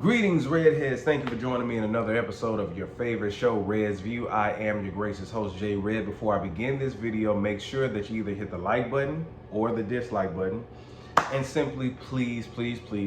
Greetings, Redheads. Thank you for joining me in another episode of your favorite show, Red's View. I am your gracious host, Jay Red. Before I begin this video, make sure that you either hit the like button or the dislike button. And simply, please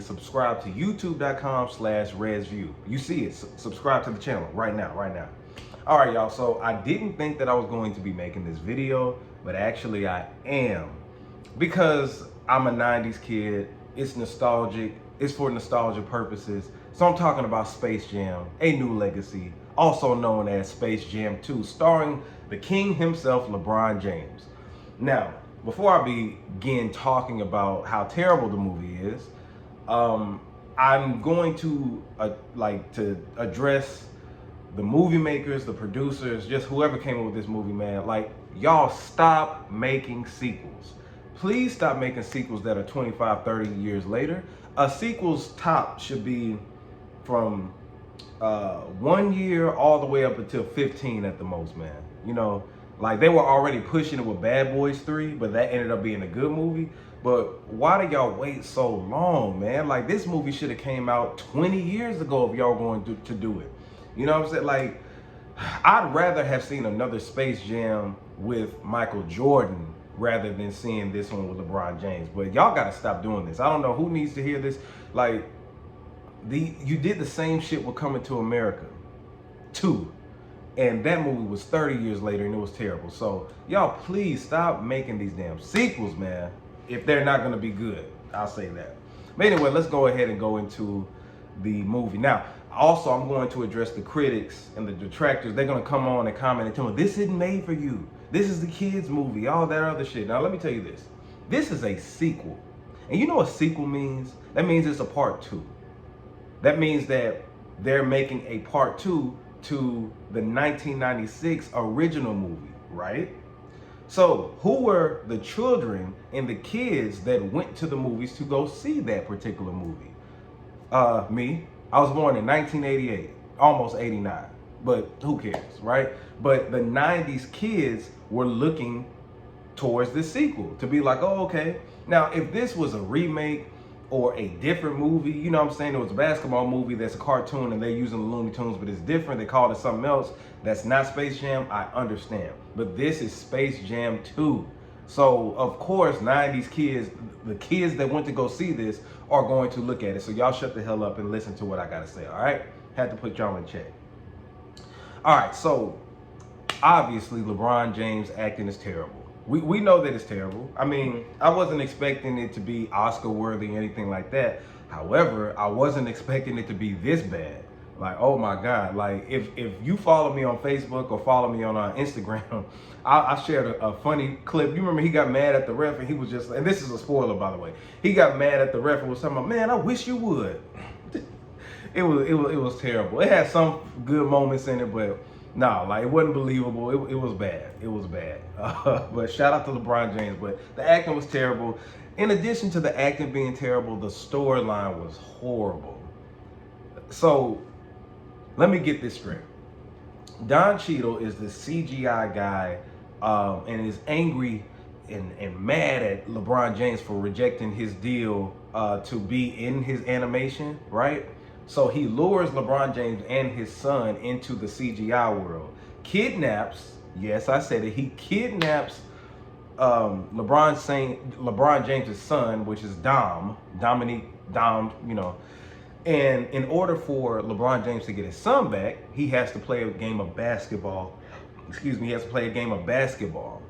subscribe to youtube.com/RedsView. You see it. Subscribe to the channel right now. All right, y'all. So I didn't think that I was going to be making this video, but actually I am. Because I'm a 90s kid. It's nostalgic. It's for nostalgia purposes. So I'm talking about Space Jam: A New Legacy, also known as Space Jam 2, starring the king himself, LeBron James. Now, before I begin talking about how terrible the movie is, I'm going to address the movie makers, the producers, just whoever came up with this movie, man. Like, y'all stop making sequels. Please stop making sequels that are 25, 30 years later. A sequel's top should be from 1 year all the way up until 15 at the most, man. You know, like they were already pushing it with Bad Boys 3, but that ended up being a good movie. But why do y'all wait so long, man? Like, this movie should have came out 20 years ago if y'all were going to do it. You know what I'm saying? Like, I'd rather have seen another Space Jam with Michael Jordan rather than seeing this one with LeBron James. But y'all gotta stop doing this. I don't know who needs to hear this. Like, you did the same shit with Coming to America 2. And that movie was 30 years later and it was terrible. So y'all please stop making these damn sequels, man, if they're not gonna be good. I'll say that. But anyway, let's go ahead and go into the movie. Now, also, I'm going to address the critics and the detractors. They're gonna come on and comment and tell me, this isn't made for you. This is the kids' movie, all that other shit. Now, let me tell you this. This is a sequel. And you know what sequel means? That means it's a part 2. That means that they're making a part 2 to the 1996 original movie, right? So, who were the children and the kids that went to the movies to go see that particular movie? Me. I was born in 1988, almost 89. But who cares, right? But the 90s kids were looking towards this sequel to be like, oh, okay. Now, if this was a remake or a different movie, you know what I'm saying? It was a basketball movie that's a cartoon and they're using the Looney Tunes, but it's different. They called it something else that's not Space Jam. I understand. But this is Space Jam 2. So, of course, 90s kids, the kids that went to go see this are going to look at it. So y'all shut the hell up and listen to what I got to say, all right? Had to put y'all in check. All right, so obviously LeBron James acting is terrible. We know that it's terrible. I mean, I wasn't expecting it to be Oscar worthy or anything like that. However, I wasn't expecting it to be this bad. Like, oh my God. Like, if you follow me on Facebook or follow me on Instagram, I shared a funny clip. You remember he got mad at the ref and he was just, and this is a spoiler, by the way. He got mad at the ref and was talking about, man, I wish you would. It was terrible. It had some good moments in it, but nah, like, it wasn't believable. It was bad. It was bad. But shout out to LeBron James. But the acting was terrible. In addition to the acting being terrible, the storyline was horrible. So let me get this straight. Don Cheadle is the CGI guy and is angry and mad at LeBron James for rejecting his deal to be in his animation, right? So he lures LeBron James and his son into the CGI world. Kidnaps, yes, I said it, he kidnaps LeBron James' son, which is Dom, you know. And in order for LeBron James to get his son back, he has to play a game of basketball. Excuse me, he has to play a game of basketball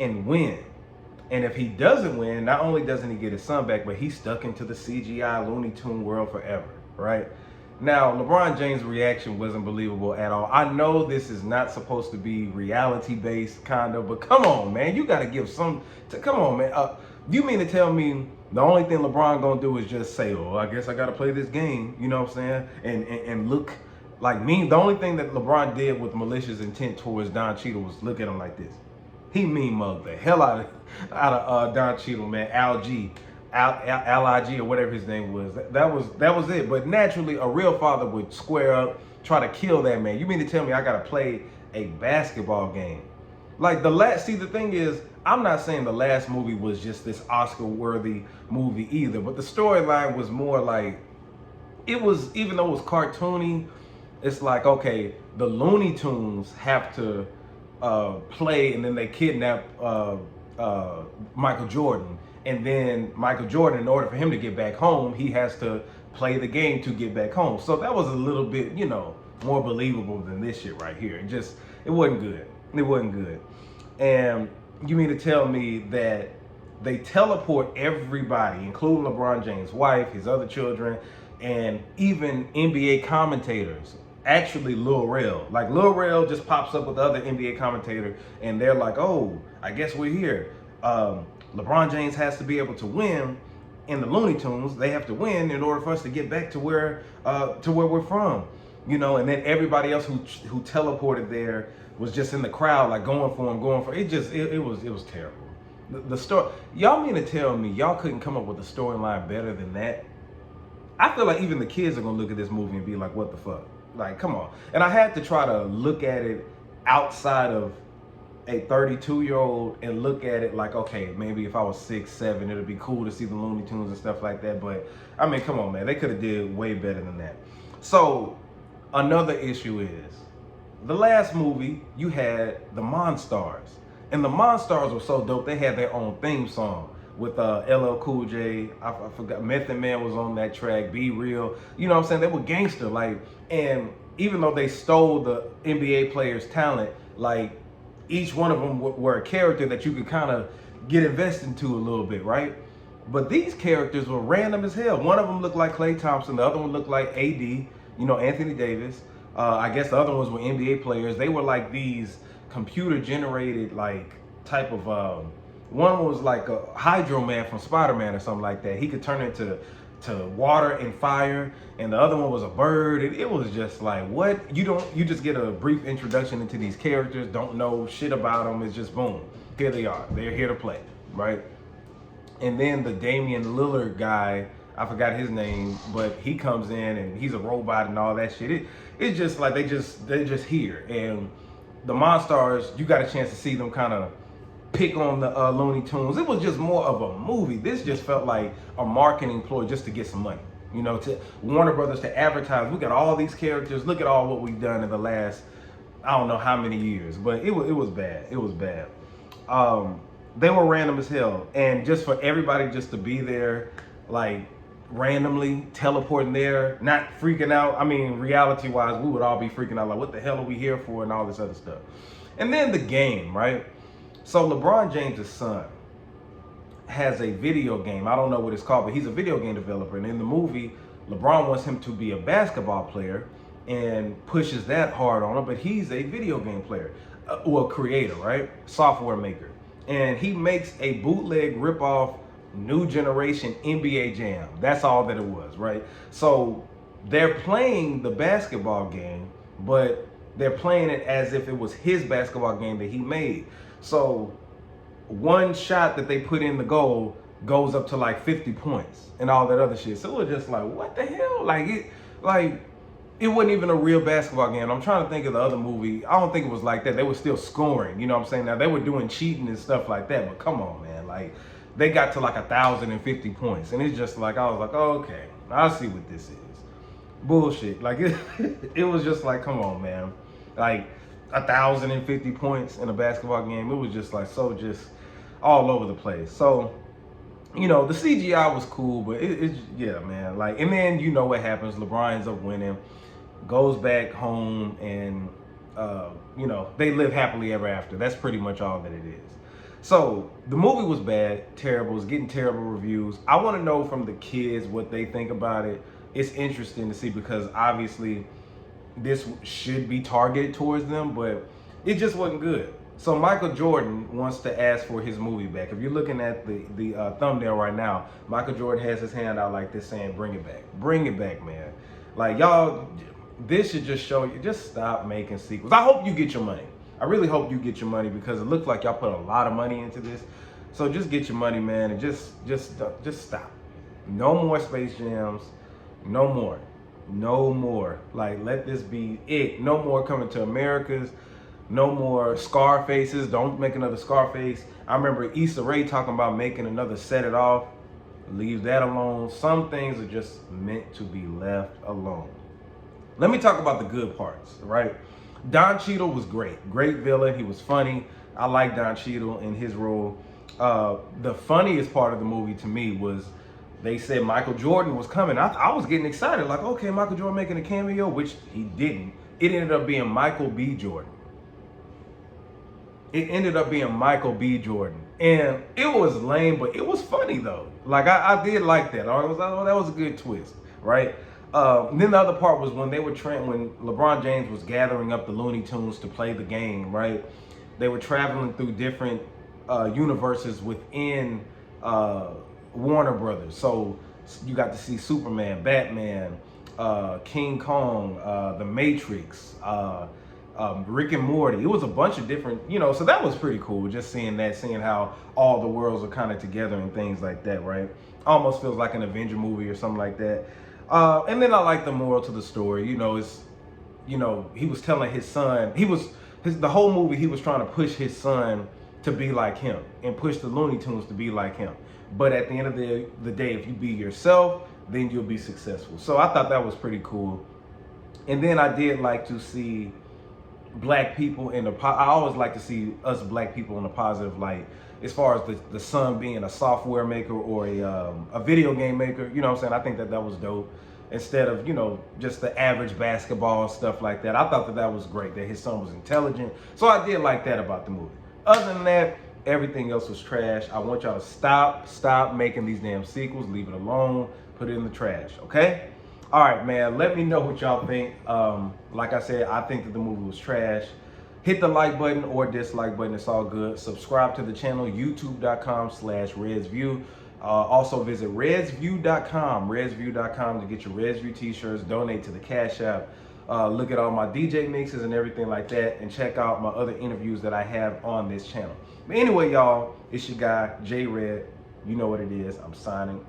and win. And if he doesn't win, not only doesn't he get his son back, but he's stuck into the CGI Looney Tune world forever, right? Now, LeBron James' reaction wasn't believable at all. I know this is not supposed to be reality-based, kind of, but come on, man. You got to give some, come on, man. You mean to tell me the only thing LeBron gonna do is just say, oh, I guess I got to play this game, you know what I'm saying? And look like me. The only thing that LeBron did with malicious intent towards Don Cheadle was look at him like this. He mean mugged the hell out of Don Cheadle, man. L.I.G. or whatever his name was. That was it. But naturally, a real father would square up, try to kill that man. You mean to tell me I gotta play a basketball game? Like the thing is, I'm not saying the last movie was just this Oscar-worthy movie either, but the storyline was more like it was, even though it was cartoony, it's like, okay, the Looney Tunes have to play, and then they kidnap Michael Jordan, and then Michael Jordan, in order for him to get back home, he has to play the game to get back home. So that was a little bit, you know, more believable than this shit right here. It wasn't good. It wasn't good. And you mean to tell me that they teleport everybody, including LeBron James' wife, his other children, and even NBA commentators? Actually, Lil Rel. Like, Lil Rel just pops up with the other NBA commentator, and they're like, oh, I guess we're here. LeBron James has to be able to win. In the Looney Tunes, they have to win in order for us to get back to where we're from. You know, and then everybody else who teleported there was just in the crowd, like going for him. It was terrible. The story, y'all mean to tell me y'all couldn't come up with a storyline better than that? I feel like even the kids are gonna look at this movie and be like, what the fuck? Like, come on. And I had to try to look at it outside of a 32-year-old and look at it like, okay, maybe if I was 6, 7, it'd be cool to see the Looney Tunes and stuff like that. But I mean, come on, man, they could have did way better than that. So another issue is, the last movie you had the Monstars, and the Monstars were so dope. They had their own theme song with LL Cool J. I forgot, Method Man was on that track. Be Real. You know what I'm saying? They were gangster, like, and even though they stole the NBA players' talent, like, each one of them were a character that you could kind of get invested into a little bit, right? But these characters were random as hell. One of them looked like Klay Thompson. The other one looked like AD, you know, Anthony Davis. I guess the other ones were NBA players. They were like these computer-generated, like, type of, one was like a Hydro Man from Spider-Man or something like that. He could turn into water and fire, and the other one was a bird. It was just like, what? You just get a brief introduction into these characters, don't know shit about them. It's just boom, here they are. They're here to play, right? And then the Damian Lillard guy, I forgot his name, but he comes in and he's a robot and all that shit. It's just like they're just here. And the Monstars, you got a chance to see them kind of pick on the Looney Tunes. It was just more of a movie. This just felt like a marketing ploy just to get some money. You know, to Warner Brothers to advertise. We got all these characters. Look at all what we've done in the last, I don't know how many years. But it was bad. It was bad. They were random as hell. And just for everybody just to be there, like, randomly teleporting there, not freaking out. I mean, reality-wise, we would all be freaking out, like, what the hell are we here for, and all this other stuff. And then the game, right? So LeBron James' son has a video game. I don't know what it's called, but he's a video game developer. And in the movie, LeBron wants him to be a basketball player and pushes that hard on him, but he's a video game player, or creator, right? Software maker. And he makes a bootleg ripoff new generation NBA Jam. That's all that it was, right? So they're playing the basketball game, but they're playing it as if it was his basketball game that he made. So one shot that they put in the goal goes up to like 50 points and all that other shit. So it was just like, what the hell? It wasn't even a real basketball game. I'm trying to think of the other movie. I don't think it was like that. They were still scoring, you know what I'm saying? Now, they were doing cheating and stuff like that, but come on, man. Like, they got to like 1,050 points. And it's just like, I was like, oh, okay, I see what this is. Bullshit. Like, it was just like, come on, man. Like, 1,050 points in a basketball game. It was just like, so just all over the place. So, you know, the CGI was cool, but it's yeah, man. Like, and then you know what happens. LeBron ends up winning, goes back home, and you know, they live happily ever after. That's pretty much all that it is. So the movie was bad, terrible. It's getting terrible reviews. I want to know from the kids what they think about it. It's interesting to see, because obviously this should be targeted towards them, but it just wasn't good. So Michael Jordan wants to ask for his movie back. If you're looking at the thumbnail right now, Michael Jordan has his hand out like this saying, bring it back. Bring it back, man. Like, y'all, this should just show you, just stop making sequels. I hope you get your money. I really hope you get your money, because it looks like y'all put a lot of money into this. So just get your money, man, and just stop. No more Space Jams. No more. No more. Like, let this be it. No more Coming to Americas. No more Scarfaces. Don't make another Scarface. I remember Issa Rae talking about making another Set It Off. Leave that alone. Some things are just meant to be left alone. Let me talk about the good parts, right? Don Cheadle was great. Great villain. He was funny. I like Don Cheadle in his role. The funniest part of the movie to me was they said Michael Jordan was coming. I was getting excited, like, okay, Michael Jordan making a cameo, which he didn't. It ended up being Michael B. Jordan. It ended up being Michael B. Jordan. And it was lame, but it was funny though. Like I did like that. I was like, oh, that was a good twist, right? Then the other part was when when LeBron James was gathering up the Looney Tunes to play the game, right? They were traveling through different universes within Warner Brothers. So you got to see Superman, Batman, King Kong, The Matrix, Rick and Morty. It was a bunch of different, so that was pretty cool. Just seeing how all the worlds are kind of together and things like that, right? Almost feels like an Avenger movie or something like that. And then I like the moral to the story. He was telling his son, the whole movie, he was trying to push his son to be like him and push the Looney Tunes to be like him. But at the end of the day, if you be yourself, then you'll be successful. So I thought that was pretty cool. And then I did like to see black people I always like to see us black people in a positive light, as far as the son being a software maker or a video game maker. You know what I'm saying? I think that was dope. Instead of, just the average basketball stuff like that. I thought that was great, that his son was intelligent. So I did like that about the movie. Other than that, everything else was trash. I want y'all to stop making these damn sequels. Leave it alone. Put it in the trash, okay? All right, man, let me know what y'all think. Like I said, I think that the movie was trash. Hit the like button or dislike button. It's all good. Subscribe to the channel, youtube.com/RedsView. Also visit RedsView.com to get your RedsView t-shirts. Donate to the Cash App. Look at all my DJ mixes and everything like that. And check out my other interviews that I have on this channel. But anyway, y'all, it's your guy, J Red. You know what it is. I'm signing out.